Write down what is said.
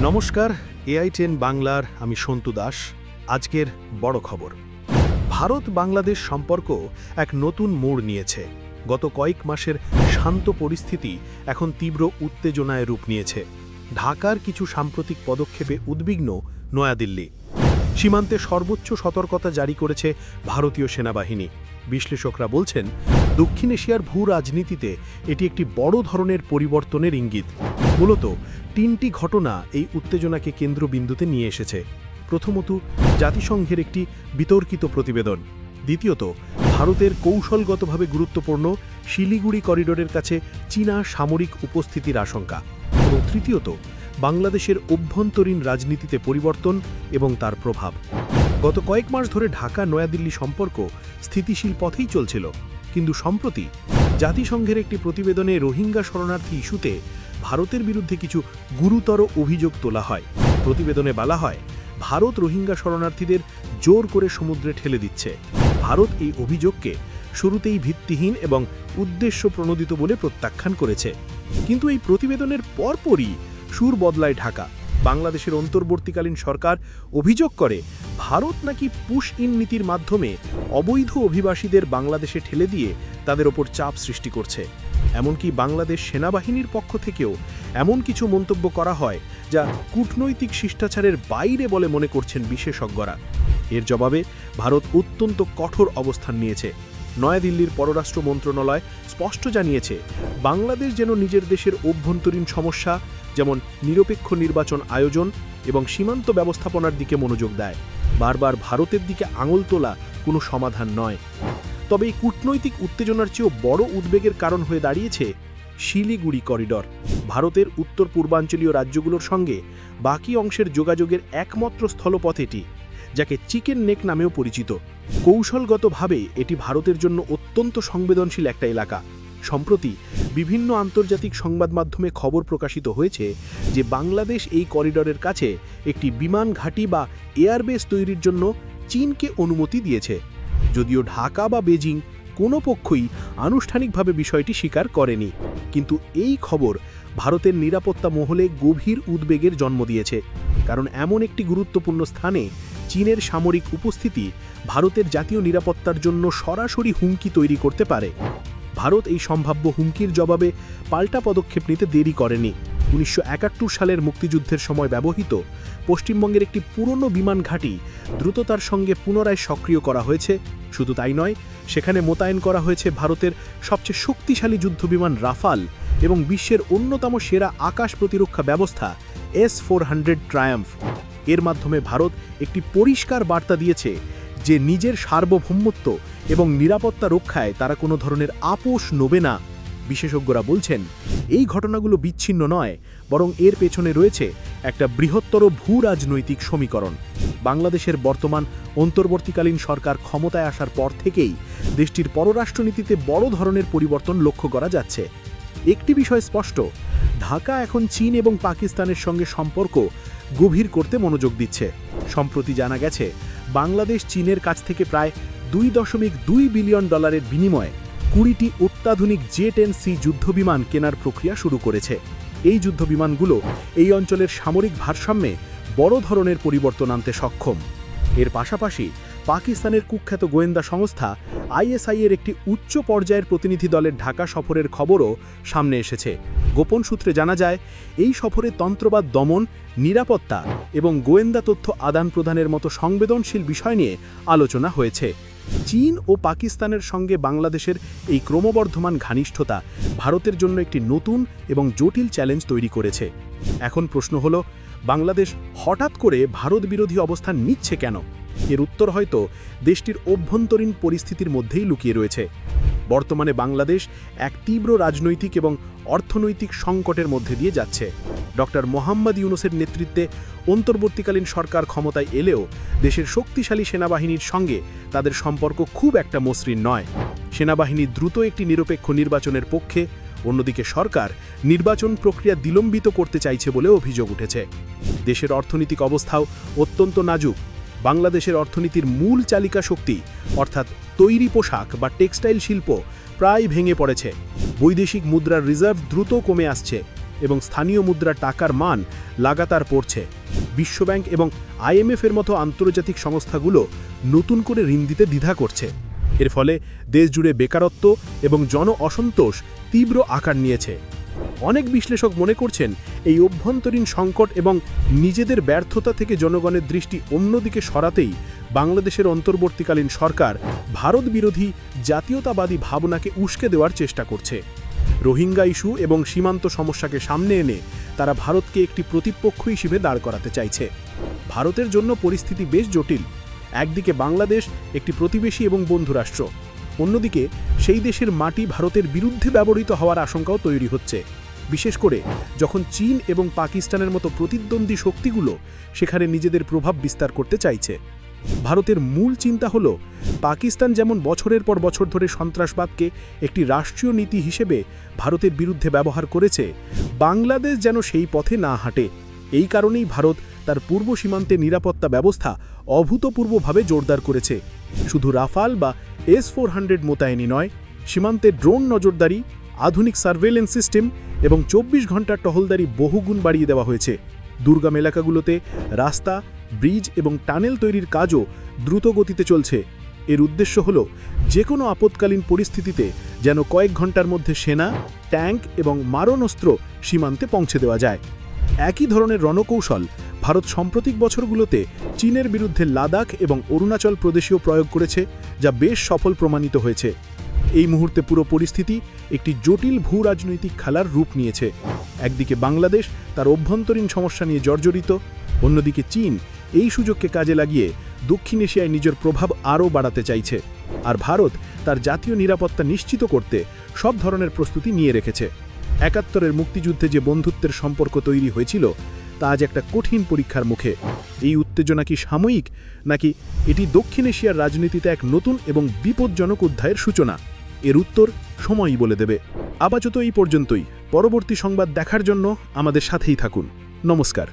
নমস্কার, AI10 বাংলার আমি সন্তু দাস। আজকের বড় খবর, ভারত বাংলাদেশ সম্পর্ক এক নতুন মোড় নিয়েছে। গত কয়েক মাসের শান্ত পরিস্থিতি এখন তীব্র উত্তেজনায় রূপ নিয়েছে। ঢাকার কিছু সাম্প্রতিক পদক্ষেপে উদ্বিগ্ন নয়াদিল্লি। সীমান্তে সর্বোচ্চ সতর্কতা জারি করেছে ভারতীয় সেনাবাহিনী। বিশ্লেষকরা বলছেন, দক্ষিণ এশিয়ার ভূ রাজনীতিতে এটি একটি বড় ধরনের পরিবর্তনের ইঙ্গিত। মূলত তিনটি ঘটনা এই উত্তেজনাকে কেন্দ্রবিন্দুতে নিয়ে এসেছে। প্রথমত, জাতিসংঘের একটি বিতর্কিত প্রতিবেদন। দ্বিতীয়ত, ভারতের কৌশলগতভাবে গুরুত্বপূর্ণ শিলিগুড়ি করিডোরের কাছে চীনা সামরিক উপস্থিতির আশঙ্কা। এবং তৃতীয়ত, বাংলাদেশের অভ্যন্তরীণ রাজনীতিতে পরিবর্তন এবং তার প্রভাব। গত কয়েক মাস ধরে ঢাকা নয়াদিল্লি সম্পর্ক স্থিতিশীল পথেই চলছিল, কিন্তু সম্প্রতি জাতিসংঘের একটি প্রতিবেদনে রোহিঙ্গা শরণার্থী ইস্যুতে ভারতের বিরুদ্ধে কিছু গুরুতর অভিযোগ তোলা হয়। প্রতিবেদনে বলা হয়, ভারত রোহিঙ্গা শরণার্থীদের জোর করে সমুদ্রে ঠেলে দিচ্ছে। ভারত এই অভিযোগকে শুরুতেই ভিত্তিহীন এবং উদ্দেশ্য প্রণোদিত বলে প্রত্যাখ্যান করেছে। কিন্তু এই প্রতিবেদনের পরপরই সুর বদলায় ঢাকা। বাংলাদেশের অন্তর্বর্তীকালীন সরকার অভিযোগ করে, ভারত নাকি পুশ ইন নীতির মাধ্যমে অবৈধ অভিবাসীদের বাংলাদেশে ঠেলে দিয়ে তাদের ওপর চাপ সৃষ্টি করছে। এমনকি বাংলাদেশ সেনাবাহিনীর পক্ষ থেকেও এমন কিছু মন্তব্য করা হয় যা কূটনৈতিক শিষ্টাচারের বাইরে বলে মনে করছেন বিশেষজ্ঞরা। এর জবাবে ভারত অত্যন্ত কঠোর অবস্থান নিয়েছে। নয়াদিল্লির পররাষ্ট্র মন্ত্রণালয় স্পষ্ট জানিয়েছে, বাংলাদেশ যেন নিজের দেশের অভ্যন্তরীণ সমস্যা যেমন নিরপেক্ষ নির্বাচন আয়োজন এবং সীমান্ত ব্যবস্থাপনার দিকে মনোযোগ দেয়। বারবার ভারতের দিকে আঙুল তোলা কোনো সমাধান নয়। তবে এই কূটনৈতিক উত্তেজনার চেয়েও বড় উদ্বেগের কারণ হয়ে দাঁড়িয়েছে শিলিগুড়ি করিডর। ভারতের উত্তর পূর্বাঞ্চলীয় রাজ্যগুলোর সঙ্গে বাকি অংশের যোগাযোগের একমাত্র স্থলপথ এটি, যাকে চিকেন নেক নামেও পরিচিত। কৌশলগতভাবে এটি ভারতের জন্য অত্যন্ত সংবেদনশীল একটা এলাকা। সম্প্রতি বিভিন্ন আন্তর্জাতিক সংবাদ মাধ্যমে খবর প্রকাশিত হয়েছে যে বাংলাদেশ এই করিডরের কাছে একটি বিমান ঘাঁটি বা এয়ারবেস তৈরির জন্য চীনকে অনুমতি দিয়েছে। যদিও ঢাকা বা বেজিং কোনো পক্ষই আনুষ্ঠানিকভাবে বিষয়টি স্বীকার করেনি, কিন্তু এই খবর ভারতের নিরাপত্তা মহলে গভীর উদ্বেগের জন্ম দিয়েছে। কারণ এমন একটি গুরুত্বপূর্ণ স্থানে চীনের সামরিক উপস্থিতি ভারতের জাতীয় নিরাপত্তার জন্য সরাসরি হুমকি তৈরি করতে পারে। ভারত এই সম্ভাব্য হুমকির জবাবে পাল্টা পদক্ষেপ নিতে দেরি করেনি। 1971 সালের মুক্তিযুদ্ধের সময় ব্যবহৃত পশ্চিমবঙ্গের একটি পুরনো বিমান ঘাঁটি দ্রুততার সঙ্গে পুনরায় সক্রিয় করা হয়েছে। শুধু তাই নয়, সেখানে মোতায়েন করা হয়েছে ভারতের সবচেয়ে শক্তিশালী যুদ্ধবিমান রাফাল এবং বিশ্বের অন্যতম সেরা আকাশ প্রতিরক্ষা ব্যবস্থা S-400 ট্রায়াম্ফ। এর মাধ্যমে ভারত একটি পরিষ্কার বার্তা দিয়েছে যে নিজের সার্বভৌমত্ব এবং নিরাপত্তা রক্ষায় তারা কোনো ধরনের আপোষ নেবে না। বিশেষজ্ঞরা বলছেন, এই ঘটনাগুলো বিচ্ছিন্ন নয়, বরং এর পেছনে রয়েছে একটা বৃহত্তর ভূ রাজনৈতিক সমীকরণ। বাংলাদেশের বর্তমান অন্তর্বর্তীকালীন সরকার ক্ষমতায় আসার পর থেকেই দেশটির পররাষ্ট্রনীতিতে বড় ধরনের পরিবর্তন লক্ষ্য করা যাচ্ছে। একটি বিষয় স্পষ্ট, ঢাকা এখন চীন এবং পাকিস্তানের সঙ্গে সম্পর্ক গভীর করতে মনোযোগ দিচ্ছে। সম্প্রতি জানা গেছে, বাংলাদেশ চীনের কাছ থেকে প্রায় $2.2 বিলিয়ন বিনিময়ে 20টি অত্যাধুনিক J-10C যুদ্ধবিমান কেনার প্রক্রিয়া শুরু করেছে। এই যুদ্ধবিমানগুলো এই অঞ্চলের সামরিক ভারসাম্যে বড় ধরনের পরিবর্তন আনতে সক্ষম। এর পাশাপাশি পাকিস্তানের কুখ্যাত গোয়েন্দা সংস্থা ISI এর একটি উচ্চ পর্যায়ের প্রতিনিধি দলের ঢাকা সফরের খবরও সামনে এসেছে। গোপন সূত্রে জানা যায়, এই সফরে তন্ত্রবাদ দমন, নিরাপত্তা এবং গোয়েন্দা তথ্য আদান প্রদানের মতো সংবেদনশীল বিষয় নিয়ে আলোচনা হয়েছে। চীন ও পাকিস্তানের সঙ্গে বাংলাদেশের এই ক্রমবর্ধমান ঘনিষ্ঠতা ভারতের জন্য একটি নতুন এবং জটিল চ্যালেঞ্জ তৈরি করেছে। এখন প্রশ্ন হলো, বাংলাদেশ হঠাৎ করে ভারত বিরোধী অবস্থান নিচ্ছে কেন? এর উত্তর হয়তো দেশটির অভ্যন্তরীণ পরিস্থিতির মধ্যেই লুকিয়ে রয়েছে। বর্তমানে বাংলাদেশ এক তীব্র রাজনৈতিক এবং অর্থনৈতিক সংকটের মধ্যে দিয়ে যাচ্ছে। ডক্টর মোহাম্মদ ইউনূসের নেতৃত্বে অন্তর্বর্তীকালীন সরকার ক্ষমতায় এলেও দেশের শক্তিশালী সেনাবাহিনীর সঙ্গে তাদের সম্পর্ক খুব একটা মসৃণ নয়। সেনাবাহিনী দ্রুত একটি নিরপেক্ষ নির্বাচনের পক্ষে, অন্যদিকে সরকার নির্বাচন প্রক্রিয়া বিলম্বিত করতে চাইছে বলে অভিযোগ উঠেছে। দেশের অর্থনৈতিক অবস্থাও অত্যন্ত নাজুক। বাংলাদেশের অর্থনীতির মূল চালিকা শক্তি অর্থাৎ তৈরি পোশাক বা টেক্সটাইল শিল্প প্রায় ভেঙে পড়েছে। বৈদেশিক মুদ্রার রিজার্ভ দ্রুত কমে আসছে এবং স্থানীয় মুদ্রা টাকার মান লাগাতার পড়ছে। বিশ্বব্যাংক এবং IMF-এর মতো আন্তর্জাতিক সংস্থাগুলো নতুন করে ঋণ দিতে দ্বিধা করছে। এর ফলে দেশজুড়ে বেকারত্ব এবং জন অসন্তোষ তীব্র আকার নিয়েছে। অনেক বিশ্লেষক মনে করছেন এই অভ্যন্তরীণ সংকট এবং নিজেদের ব্যর্থতা থেকে জনগণের দৃষ্টি অন্যদিকে সরাতেই বাংলাদেশের অন্তর্বর্তীকালীন সরকার ভারত বিরোধী জাতীয়তাবাদী ভাবনাকে উস্কে দেওয়ার চেষ্টা করছে। রোহিঙ্গা ইস্যু এবং সীমান্ত সমস্যাকে সামনে এনে তারা ভারতকে একটি প্রতিপক্ষ হিসেবে দাঁড় করাতে চাইছে। ভারতের জন্য পরিস্থিতি বেশ জটিল। একদিকে বাংলাদেশ একটি প্রতিবেশী এবং বন্ধুরাষ্ট্র, অন্যদিকে সেই দেশের মাটি ভারতের বিরুদ্ধে ব্যবহৃত হওয়ার আশঙ্কাও তৈরি হচ্ছে, বিশেষ করে যখন চীন এবং পাকিস্তানের মতো প্রতিদ্বন্দ্বী শক্তিগুলো সেখানে নিজেদের প্রভাব বিস্তার করতে চাইছে। ভারতের মূল চিন্তা হল পাকিস্তান যেমন বছরের পর বছর ধরে সন্ত্রাসবাদকে একটি রাষ্ট্রীয় নীতি হিসেবে ভারতের বিরুদ্ধে ব্যবহার করেছে, বাংলাদেশ যেন সেই পথে না হাঁটে। এই কারণেই ভারত তার পূর্ব সীমান্তে নিরাপত্তা ব্যবস্থা অভূতপূর্বভাবে জোরদার করেছে। শুধু রাফাল বা S-400 মোতায়েনই নয়, সীমান্তে ড্রোন নজরদারি, আধুনিক সার্ভেলেন্স সিস্টেম এবং 24 ঘন্টার টহলদারি বহুগুণ বাড়িয়ে দেওয়া হয়েছে। দুর্গম এলাকাগুলোতে রাস্তা, ব্রিজ এবং টানেল তৈরির কাজও দ্রুত গতিতে চলছে। এর উদ্দেশ্য হল যে কোনো আপৎকালীন পরিস্থিতিতে যেন কয়েক ঘন্টার মধ্যে সেনা, ট্যাঙ্ক এবং মারণাস্ত্র সীমান্তে পৌঁছে দেওয়া যায়। একই ধরনের রণকৌশল ভারত সাম্প্রতিক বছরগুলোতে চীনের বিরুদ্ধে লাদাখ এবং অরুণাচল প্রদেশেও প্রয়োগ করেছে, যা বেশ সফল প্রমাণিত হয়েছে। এই মুহূর্তে পুরো পরিস্থিতি একটি জটিল ভূ-রাজনৈতিক খেলার রূপ নিয়েছে। একদিকে বাংলাদেশ তার অভ্যন্তরীণ সমস্যা নিয়ে জর্জরিত, অন্যদিকে চীন এই সুযোগকে কাজে লাগিয়ে দক্ষিণ এশিয়ায় নিজের প্রভাব আরও বাড়াতে চাইছে। আর ভারত তার জাতীয় নিরাপত্তা নিশ্চিত করতে সব ধরনের প্রস্তুতি নিয়ে রেখেছে। ৭১-এর মুক্তিযুদ্ধে যে বন্ধুত্বের সম্পর্ক তৈরি হয়েছিল তা আজ একটা কঠিন পরীক্ষার মুখে। এই উত্তেজনা কি সাময়িক, নাকি এটি দক্ষিণ এশিয়ার রাজনীতিতে এক নতুন এবং বিপজ্জনক অধ্যায়ের সূচনা? এর উত্তর সময়ই বলে দেবে। আপাতত এই পর্যন্তই। পরবর্তী সংবাদ দেখার জন্য আমাদের সাথেই থাকুন। নমস্কার।